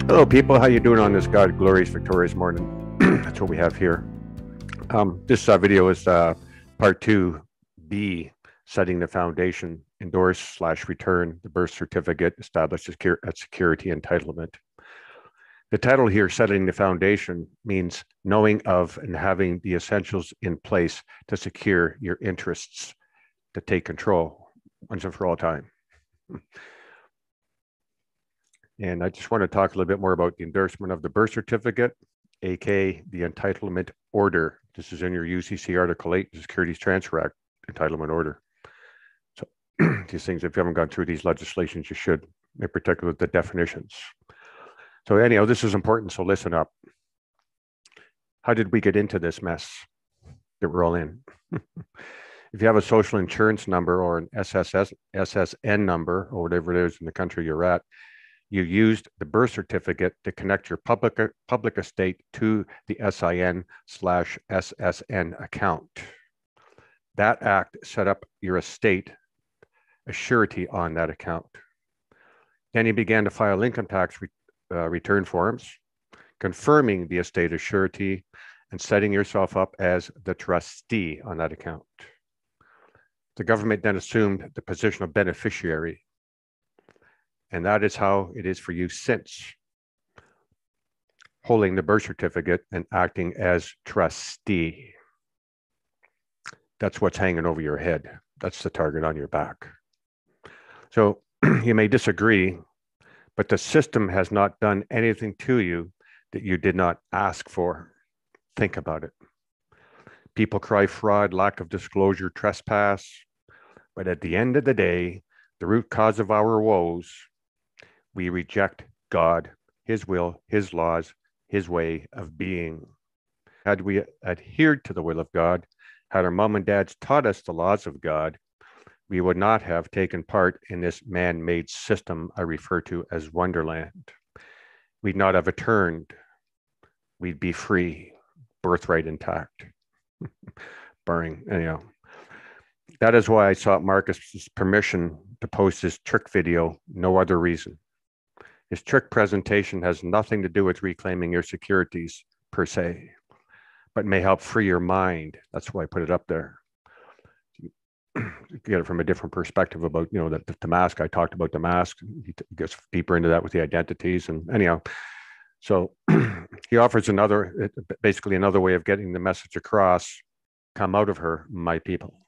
Hello, people. How you doing on this glorious, victorious morning? That's what we have here. This video is part 2B, setting the foundation, endorse / return the birth certificate, establish a security entitlement. The title here, setting the foundation, means knowing of and having the essentials in place to secure your interests, to take control once and for all time. And I just want to talk a little bit more about the endorsement of the birth certificate, aka the entitlement order. This is in your UCC Article 8, the Securities Transfer Act entitlement order. So these things, if you haven't gone through these legislations, you should, in particular with the definitions. So anyhow, this is important, so listen up. How did we get into this mess that we're all in? If you have a social insurance number or an SSN number, or whatever it is in the country you're at, you used the birth certificate to connect your public estate to the SIN/SSN account. That act set up your estate, a surety on that account. Then you began to file income tax return forms, confirming the estate as surety and setting yourself up as the trustee on that account. The government then assumed the position of beneficiary. And that is how it is for you since, holding the birth certificate and acting as trustee. That's what's hanging over your head. That's the target on your back. So you may disagree, but the system has not done anything to you that you did not ask for. Think about it. People cry fraud, lack of disclosure, trespass. But at the end of the day, the root cause of our woes, we reject God, His will, His laws, His way of being. Had we adhered to the will of God, had our mom and dads taught us the laws of God, we would not have taken part in this man-made system I refer to as Wonderland. We'd not have returned. We'd be free, birthright intact. Barring, anyhow. That is why I sought Marcus's permission to post this trick video, no other reason. His trick presentation has nothing to do with reclaiming your securities per se, but may help free your mind. That's why I put it up there. You get it from a different perspective about, the mask. I talked about the mask. He gets deeper into that with the identities. And anyhow, so he offers basically another way of getting the message across. Come out of her, my people.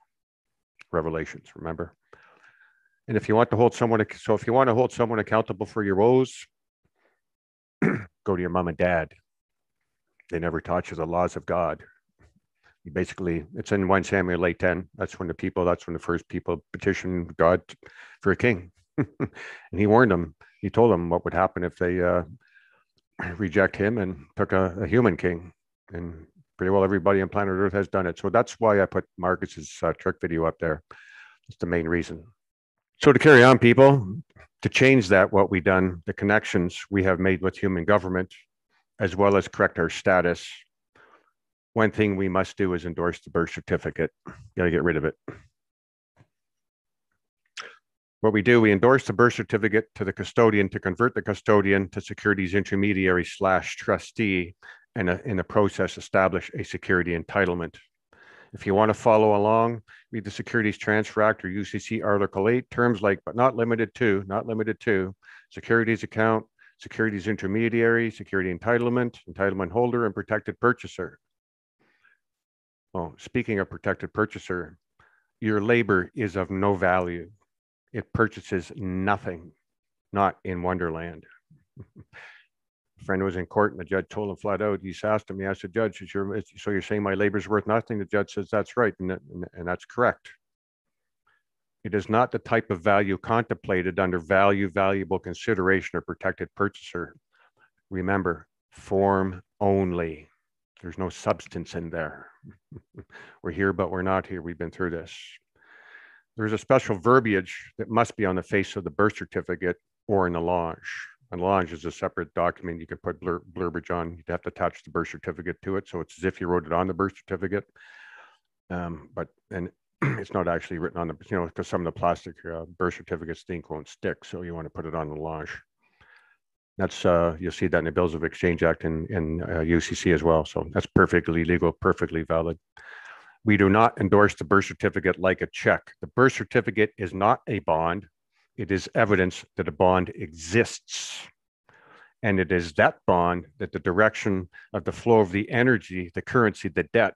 Revelations, remember? And if you want to hold someone accountable for your woes, go to your mom and dad. They never taught you the laws of God. It's in 1 Samuel 8:10. That's when the first people petitioned God for a king. And he warned them. He told them what would happen if they reject him and took a human king. And pretty well everybody on planet Earth has done it. So that's why I put Marcus's trick video up there. That's the main reason. So to carry on, people, to change that, what we've done, the connections we have made with human government, as well as correct our status, one thing we must do is endorse the birth certificate. Got to get rid of it. What we do, we endorse the birth certificate to the custodian to convert the custodian to securities intermediary / trustee, and in the process establish a security entitlement. If you want to follow along, read the Securities Transfer Act or UCC Article 8, terms like, but not limited to, securities account, securities intermediary, security entitlement, entitlement holder, and protected purchaser. Oh, speaking of protected purchaser, your labor is of no value. It purchases nothing, not in Wonderland. A friend was in court and the judge told him flat out, he asked him, Judge, so you're saying my labor's worth nothing? The judge says, that's right, and that's correct. It is not the type of value contemplated under valuable consideration or protected purchaser. Remember, form only. There's no substance in there. We're here, but we're not here. We've been through this. There's a special verbiage that must be on the face of the birth certificate or in the launch. And launch is a separate document you can put verbiage on. You'd have to attach the birth certificate to it. So it's as if you wrote it on the birth certificate. But it's not actually written on the, because some of the plastic birth certificates, the ink won't stick. So you want to put it on the launch. That's you'll see that in the Bills of Exchange Act and UCC as well. So that's perfectly legal, perfectly valid. We do not endorse the birth certificate like a check. The birth certificate is not a bond. It is evidence that a bond exists. And it is that bond that the direction of the flow of the energy, the currency, the debt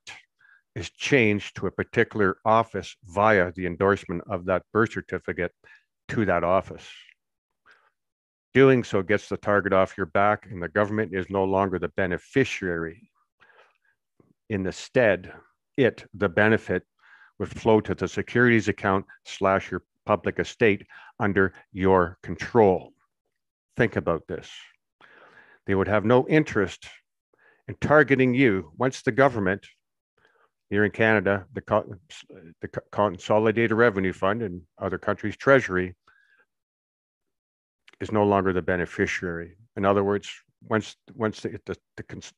is changed to a particular office via the endorsement of that birth certificate to that office. Doing so gets the target off your back, and the government is no longer the beneficiary. Instead, the benefit, would flow to the securities account / your public estate under your control. Think about this. They would have no interest in targeting you once the government, here in Canada, the Consolidated Revenue Fund and other countries' treasury, is no longer the beneficiary. In other words, once the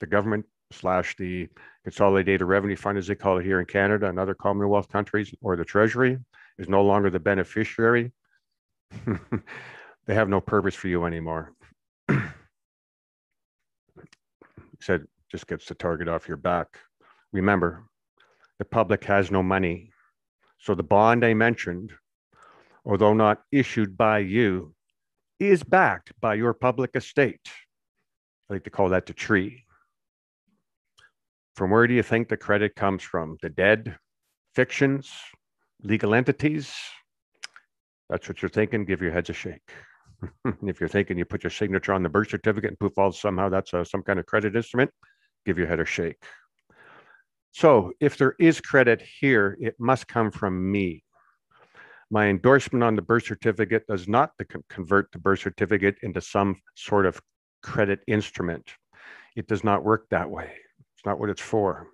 government / the Consolidated Revenue Fund, as they call it here in Canada and other Commonwealth countries, or the Treasury, is no longer the beneficiary, they have no purpose for you anymore. Said, just gets the target off your back. Remember, the public has no money. So the bond I mentioned, although not issued by you, is backed by your public estate. I like to call that the tree. From where do you think the credit comes from? The dead, fictions, legal entities? That's what you're thinking. Give your heads a shake. If you're thinking you put your signature on the birth certificate and poof, all somehow that's some kind of credit instrument, give your head a shake. So if there is credit here, it must come from me. My endorsement on the birth certificate does not convert the birth certificate into some sort of credit instrument. It does not work that way. It's not what it's for.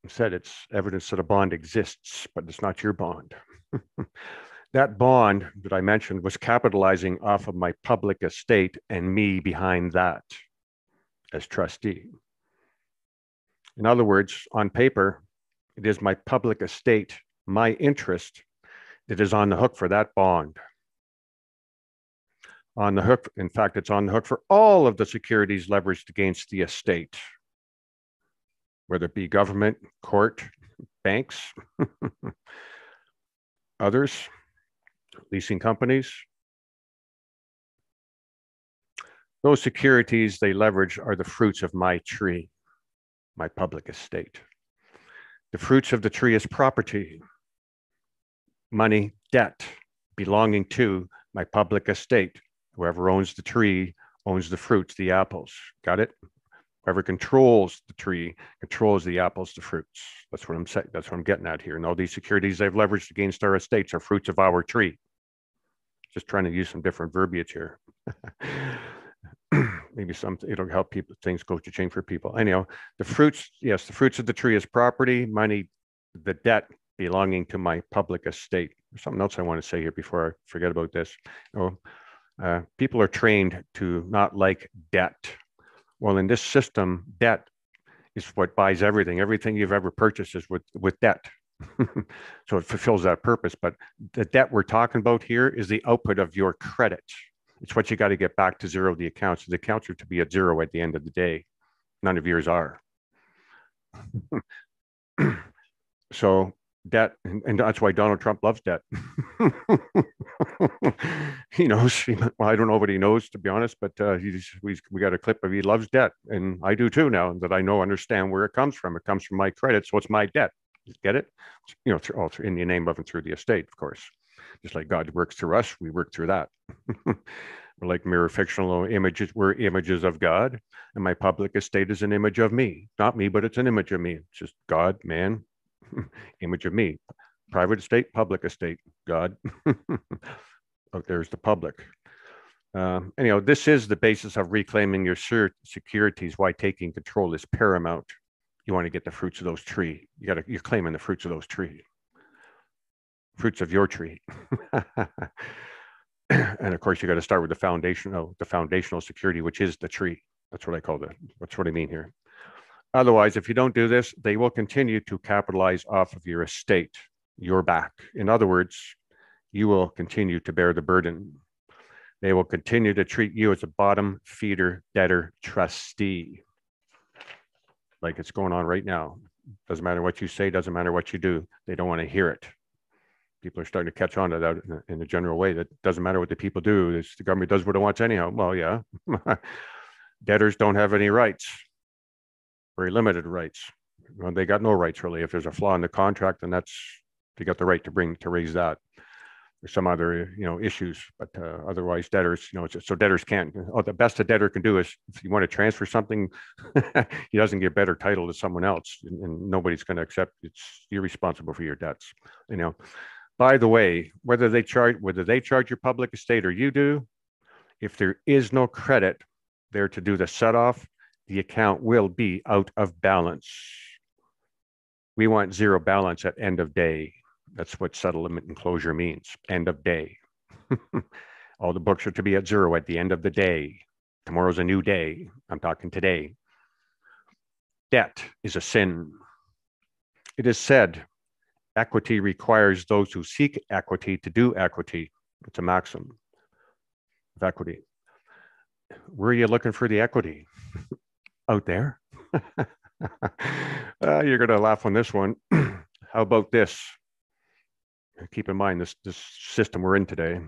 Instead, it's evidence that a bond exists, but it's not your bond. That bond that I mentioned was capitalizing off of my public estate and me behind that as trustee. In other words, on paper, it is my public estate, my interest, that is on the hook for that bond. On the hook, in fact, it's on the hook for all of the securities leveraged against the estate, whether it be government, court, banks, others, leasing companies. Those securities they leverage are the fruits of my tree, my public estate. The fruits of the tree is property, money, debt, belonging to my public estate. Whoever owns the tree owns the fruits, the apples. Got it? Whoever controls the tree controls the apples, the fruits. That's what I'm saying. That's what I'm getting at here. And all these securities they've leveraged against our estates are fruits of our tree. Just trying to use some different verbiage here. Maybe it'll help people, things go to change for people. Anyhow, the fruits, yes, the fruits of the tree is property, money, the debt belonging to my public estate. There's something else I want to say here before I forget about this. People are trained to not like debt. Well, in this system, debt is what buys everything. Everything you've ever purchased is with debt. So it fulfills that purpose. But the debt we're talking about here is the output of your credit. It's what you got to get back to zero the accounts. The accounts are to be at zero at the end of the day. None of yours are. So debt, and that's why Donald Trump loves debt. He knows, well, I don't know what he knows, to be honest, but we got a clip of he loves debt, and I do too now, that I understand where it comes from. It comes from my credit, so it's my debt. Get it? In the name of and through the estate, of course. Just like God works through us, we work through that. We're like mirror fictional images. We're images of God, and my public estate is an image of me. Not me, but it's an image of me. It's just God, man, image of me. Private estate, public estate, God. Oh, there's the public. Anyhow, this is the basis of reclaiming your securities. Why taking control is paramount. You want to get the fruits of those trees. You're claiming the fruits of those trees. Fruits of your tree. And of course, you got to start with the foundational security, which is the tree. That's what I call it. That's what I mean here. Otherwise, if you don't do this, they will continue to capitalize off of your estate, your back. In other words, you will continue to bear the burden. They will continue to treat you as a bottom feeder debtor trustee, like it's going on right now. Doesn't matter what you say, doesn't matter what you do. They don't want to hear it. People are starting to catch on to that in a general way. That doesn't matter what the people do. The government does what it wants anyhow. Well, yeah. Debtors don't have any rights, very limited rights. Well, they got no rights really. If there's a flaw in the contract, then they got the right to raise that. There's some other issues, but otherwise debtors, so debtors can't. The best a debtor can do is if you want to transfer something, he doesn't get better title to someone else, and nobody's going to accept. You're responsible for your debts. By the way, whether they charge your public estate or you do, if there is no credit there to do the set off, the account will be out of balance. We want zero balance at end of day. That's what settlement and closure means, end of day. All the books are to be at zero at the end of the day. Tomorrow's a new day. I'm talking today. Debt is a sin. It is said, equity requires those who seek equity to do equity. It's a maxim of equity. Where are you looking for the equity? Out there? You're going to laugh on this one. How about this? Keep in mind this system we're in today.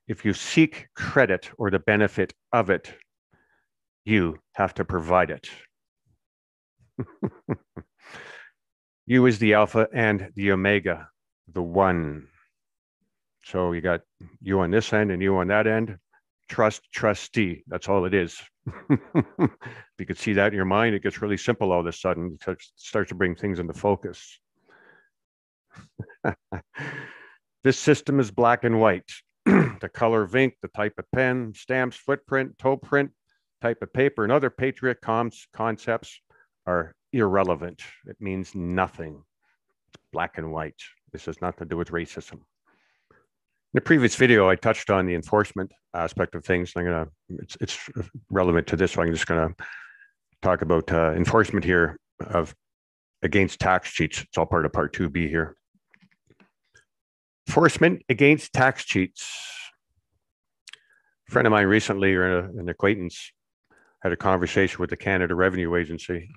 If you seek credit or the benefit of it, you have to provide it. You is the alpha and the omega, the one. So you got you on this end and you on that end. Trustee. That's all it is. If you could see that in your mind, it gets really simple all of a sudden. It starts to bring things into focus. This system is black and white. The color of ink, the type of pen, stamps, footprint, toe print, type of paper, and other patriot concepts are irrelevant. It means nothing. It's black and white. This has nothing to do with racism. In the previous video, I touched on the enforcement aspect of things. It's relevant to this, so I'm just gonna talk about enforcement here against tax cheats. It's all part of part 2B here. Enforcement against tax cheats. A friend of mine recently, or an acquaintance, had a conversation with the Canada Revenue Agency.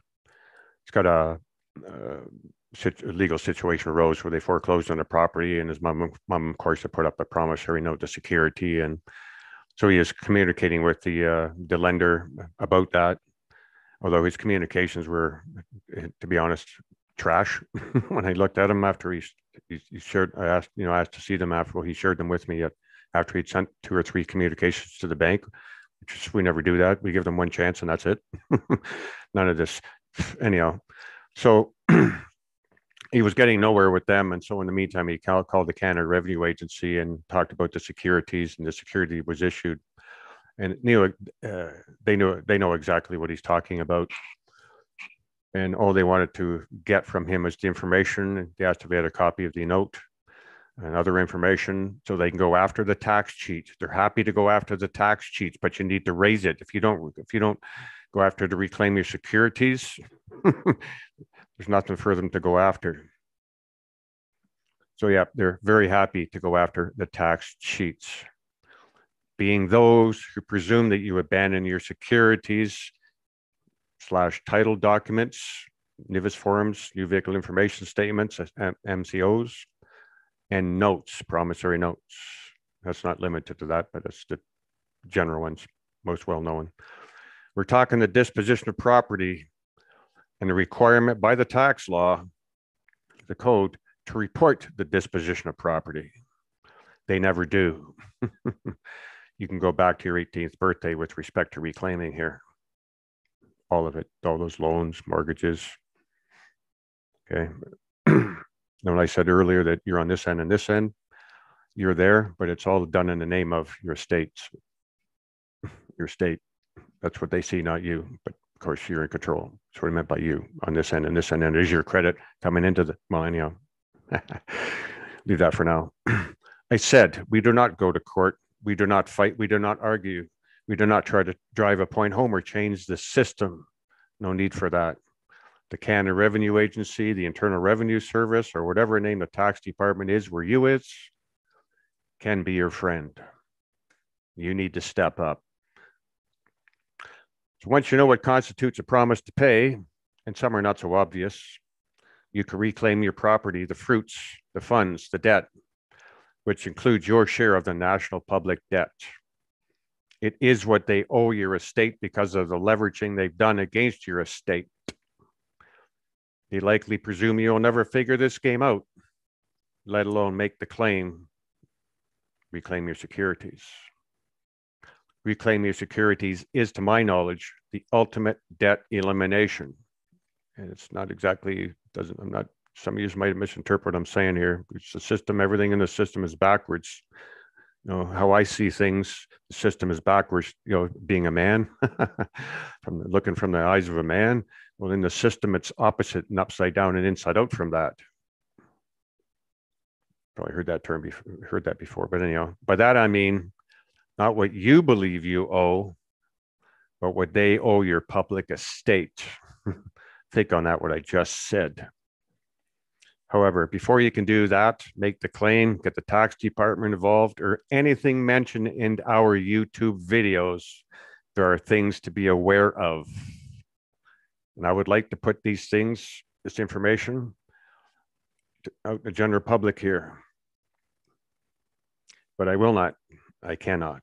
He's got a legal situation arose where they foreclosed on a property, and his mom, of course, had put up a promissory note to Security, and so he is communicating with the lender about that. Although his communications were, to be honest, trash. When I looked at him after he shared, I asked to see them after. Well, he shared them with me after he'd sent 2 or 3 communications to the bank. Which we never do that. We give them one chance and that's it. None of this, anyhow. So he was getting nowhere with them, and so in the meantime, he called the Canada Revenue Agency and talked about the securities, and the security was issued. And they know exactly what he's talking about. And all they wanted to get from him was the information. They asked if he had a copy of the note and other information so they can go after the tax cheat. They're happy to go after the tax cheats, but you need to raise it. If you don't go after to reclaim your securities, there's nothing for them to go after. So yeah, they're very happy to go after the tax cheats, being those who presume that you abandon your securities / title documents, NIVIS forms, new vehicle information statements, MCOs, and notes, promissory notes. That's not limited to that, but that's the general ones, most well known. We're talking the disposition of property and the requirement by the tax law, the code, to report the disposition of property. They never do. You can go back to your 18th birthday with respect to reclaiming here. All of it, all those loans, mortgages. Okay. When I said earlier that you're on this end and this end, you're there, but it's all done in the name of your estates. Your state. That's what they see, not you. But of course, you're in control. That's what I meant by you on this end and this end. And there's your credit coming into the mine. Leave that for now. I said, we do not go to court. We do not fight. We do not argue. We do not try to drive a point home or change the system. No need for that. The Canada Revenue Agency, the Internal Revenue Service, or whatever name the tax department is where you is, can be your friend. You need to step up. So once you know what constitutes a promise to pay, and some are not so obvious, you can reclaim your property, the fruits, the funds, the debt, which includes your share of the national public debt. It is what they owe your estate because of the leveraging they've done against your estate. They likely presume you'll never figure this game out, let alone make the claim. Reclaim your securities. Reclaim your securities is, to my knowledge, the ultimate debt elimination. And it's not exactly, some of you might misinterpret what I'm saying here. It's the system, everything in the system is backwards. You know, how I see things, the system is backwards, you know, being a man, looking from the eyes of a man. Well, in the system, it's opposite and upside down and inside out from that. Probably heard that before, but anyhow, by that I mean not what you believe you owe, but what they owe your public estate. Think on that, what I just said. However, before you can do that, make the claim, get the tax department involved, or anything mentioned in our YouTube videos, there are things to be aware of. And I would like to put these things, this information, out the general public here. But I will not, I cannot.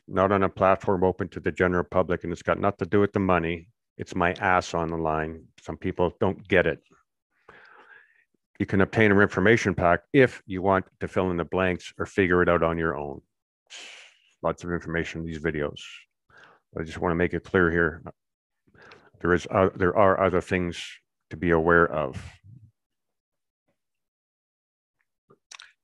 Not on a platform open to the general public, and it's got nothing to do with the money. It's my ass on the line. Some people don't get it. You can obtain an information pack if you want to fill in the blanks or figure it out on your own. Lots of information in these videos. I just want to make it clear here. There are other things to be aware of.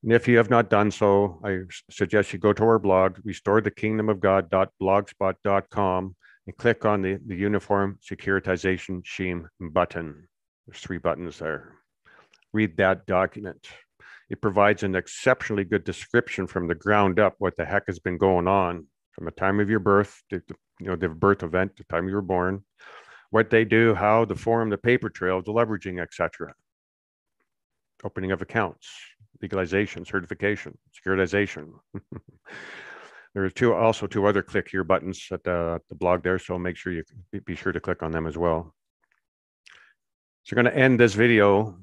And if you have not done so, I suggest you go to our blog, restorethekingdomofgod.blogspot.com, and click on the Uniform Securitization Scheme button. There's 3 buttons there. Read that document. It provides an exceptionally good description from the ground up what the heck has been going on from the time of your birth, the birth event, the time you were born, what they do, how, the form, the paper trail, the leveraging, etc. Opening of accounts, legalization, certification, securitization. There are also two other click here buttons at the blog there, so make sure you be sure to click on them as well. So we're going to end this video,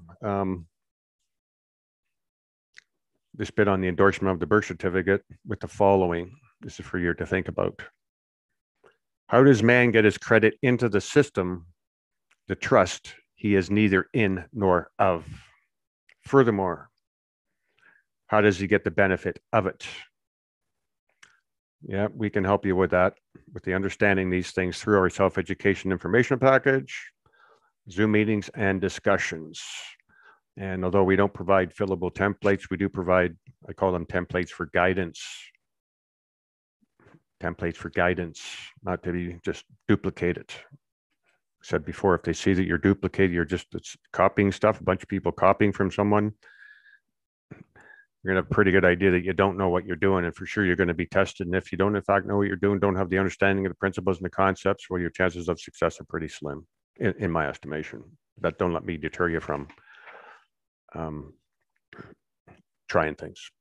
this bit on the endorsement of the birth certificate, with the following. This is for you to think about. How does man get his credit into the system, the trust he is neither in nor of? Furthermore, how does he get the benefit of it? Yeah, we can help you with that, with the understanding these things through our self-education information package, Zoom meetings, and discussions. And although we don't provide fillable templates, we do provide, I call them templates for guidance. Templates for guidance, not to be just duplicated. I said before, if they see that you're duplicated, it's copying stuff, a bunch of people copying from someone, you're gonna have a pretty good idea that you don't know what you're doing, and for sure you're going to be tested. And if you don't in fact know what you're doing, don't have the understanding of the principles and the concepts, well, your chances of success are pretty slim, in my estimation. That don't let me deter you from trying things.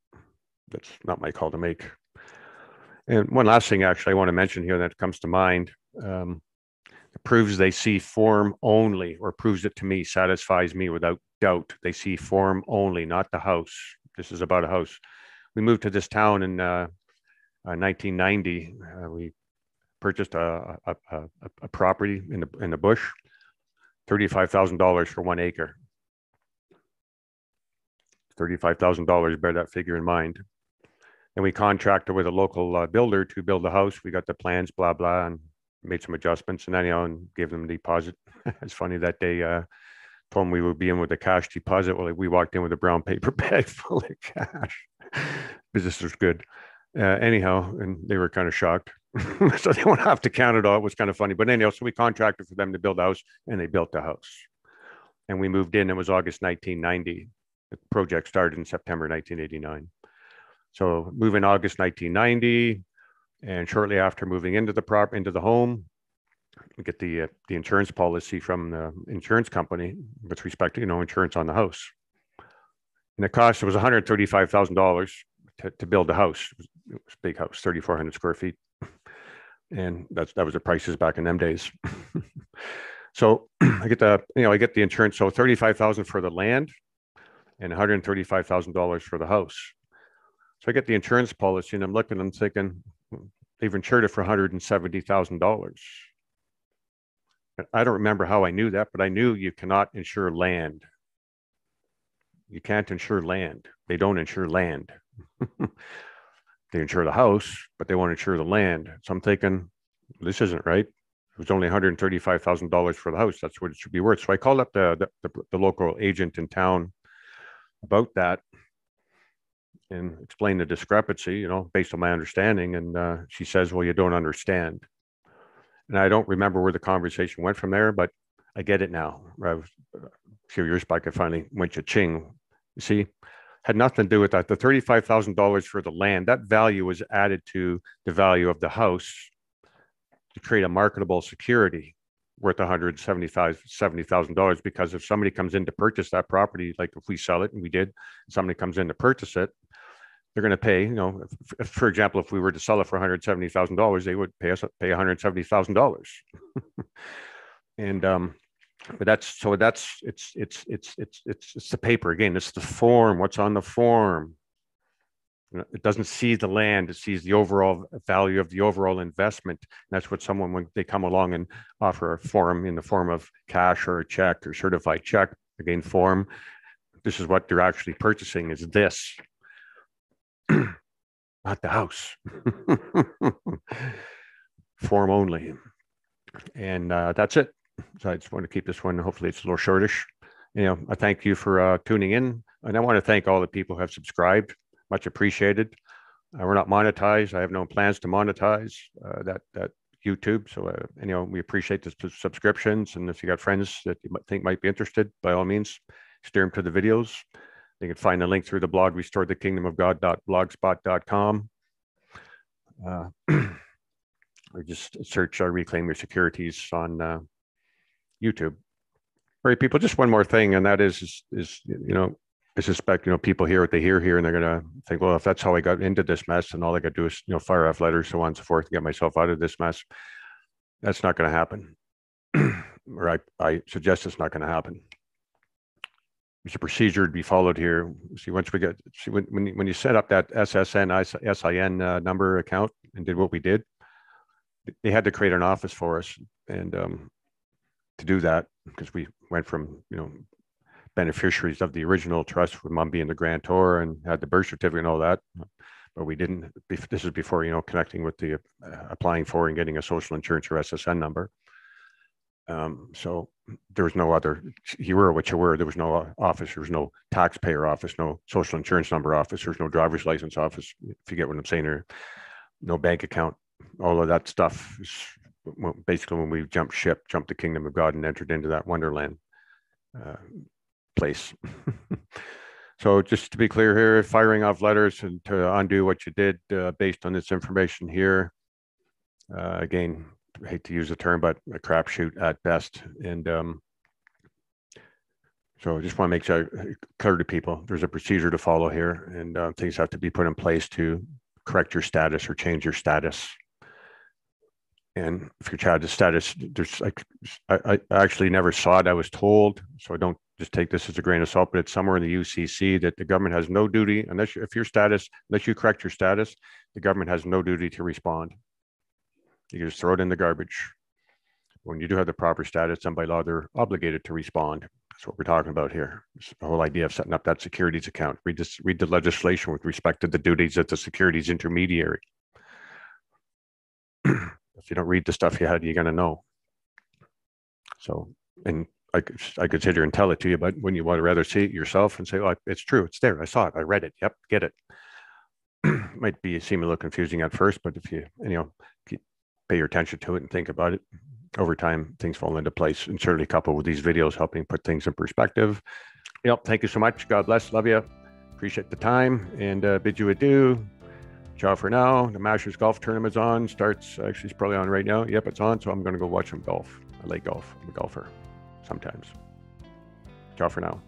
That's not my call to make. And one last thing, actually, I want to mention here that comes to mind. It proves they see form only, or proves it to me, satisfies me without doubt. They see form only, not the house. This is about a house. We moved to this town in 1990. We purchased a property in the bush, $35,000 for 1 acre. $35,000, bear that figure in mind. And we contracted with a local builder to build the house. We got the plans, blah, blah, and made some adjustments, and anyhow, and gave them a deposit. It's funny that they told them we would be in with a cash deposit. Well, we walked in with a brown paper bag full of cash. Business was good. Anyhow, and they were kind of shocked. So they won't have to count it all. It was kind of funny. But anyhow, so we contracted for them to build a house, and they built the house. And we moved in. It was August 1990. The project started in September 1989. So move in August 1990, and shortly after moving into the home, we get the insurance policy from the insurance company with respect to insurance on the house. And the cost was $135,000 to build the house. It was a big house, 3,400 square feet. And that was the prices back in them days. So I get the insurance. So 35,000 for the land and $135,000 for the house. So I get the insurance policy and I'm looking, I'm thinking, they've insured it for $170,000. I don't remember how I knew that, but I knew you cannot insure land. You can't insure land. They don't insure land. They insure the house, but they won't insure the land. So I'm thinking, this isn't right. It was only $135,000 for the house. That's what it should be worth. So I called up the local agent in town about that and explained the discrepancy, based on my understanding. And she says, well, you don't understand. And I don't remember where the conversation went from there, but I get it now. A few years back, I finally went cha-ching. You see, had nothing to do with that. The $35,000 for the land, that value was added to the value of the house to create a marketable security worth $170,000. Because if somebody comes in to purchase that property, like if we sell it, and we did, somebody comes in to purchase it, they're going to pay, for example, if we were to sell it for $170,000, they would pay $170,000. And but it's the paper again. It's the form. What's on the form? It doesn't see the land. It sees the overall value of the overall investment. And that's what someone, when they come along and offer a form in the form of cash or a check or certified check, again, form. This is what they're actually purchasing. Is this, not the house. Form only. And that's it. So I just want to keep this one, hopefully it's a little shortish. I thank you for tuning in. And I want to thank all the people who have subscribed. Much appreciated. We're not monetized. I have no plans to monetize that YouTube. So, we appreciate the subscriptions. And if you got friends that you think might be interested, by all means, steer them to the videos. You can find the link through the blog, restoredthekingdomofgod.blogspot.com. Or just search Reclaim Your Securities on YouTube. All right, people, just one more thing, and that is I suspect, people hear what they hear here, and they're going to think, well, if that's how I got into this mess, and all I got to do is, fire off letters, so on and so forth, to get myself out of this mess. That's not going to happen. Or I suggest it's not going to happen. There's a procedure to be followed here. See, when you set up that SIN number account and did what we did, they had to create an office for us. And to do that, because we went from, beneficiaries of the original trust, with mom being the grantor and had the birth certificate and all that, but we didn't. This is before connecting with the applying for and getting a social insurance or SSN number. So there was no other. You were what you were. There was no office. There was no taxpayer office. No social insurance number office. There's no driver's license office. If you get what I'm saying, or no bank account. All of that stuff is basically when we jumped the kingdom of God, and entered into that wonderland place. So just to be clear here, firing off letters and to undo what you did based on this information here. Again, I hate to use the term, but a crapshoot at best. And so I just want to make sure clear to people, there's a procedure to follow here, and things have to be put in place to correct your status or change your status. And if your child's status, I actually never saw it. I was told, so I don't just take this as a grain of salt, but it's somewhere in the UCC that the government has no duty, unless you correct your status, the government has no duty to respond. You just throw it in the garbage. When you do have the proper status, then by law, they're obligated to respond. That's what we're talking about here. It's the whole idea of setting up that securities account. Read the legislation with respect to the duties of the securities intermediary. If you don't read the stuff you're going to know. So, and I could sit here and tell it to you, but when you want to rather see it yourself and say, oh, it's true, it's there, I saw it, I read it, yep, get it. Might seem a little confusing at first, but if you pay your attention to it and think about it, over time, things fall into place, and certainly coupled with these videos helping put things in perspective. Thank you so much. God bless, love you. Appreciate the time, and bid you adieu. Ciao for now. The Masters Golf Tournament's on. Starts, actually, it's probably on right now. Yep, it's on. So I'm going to go watch some golf. I like golf. I'm a golfer sometimes. Ciao for now.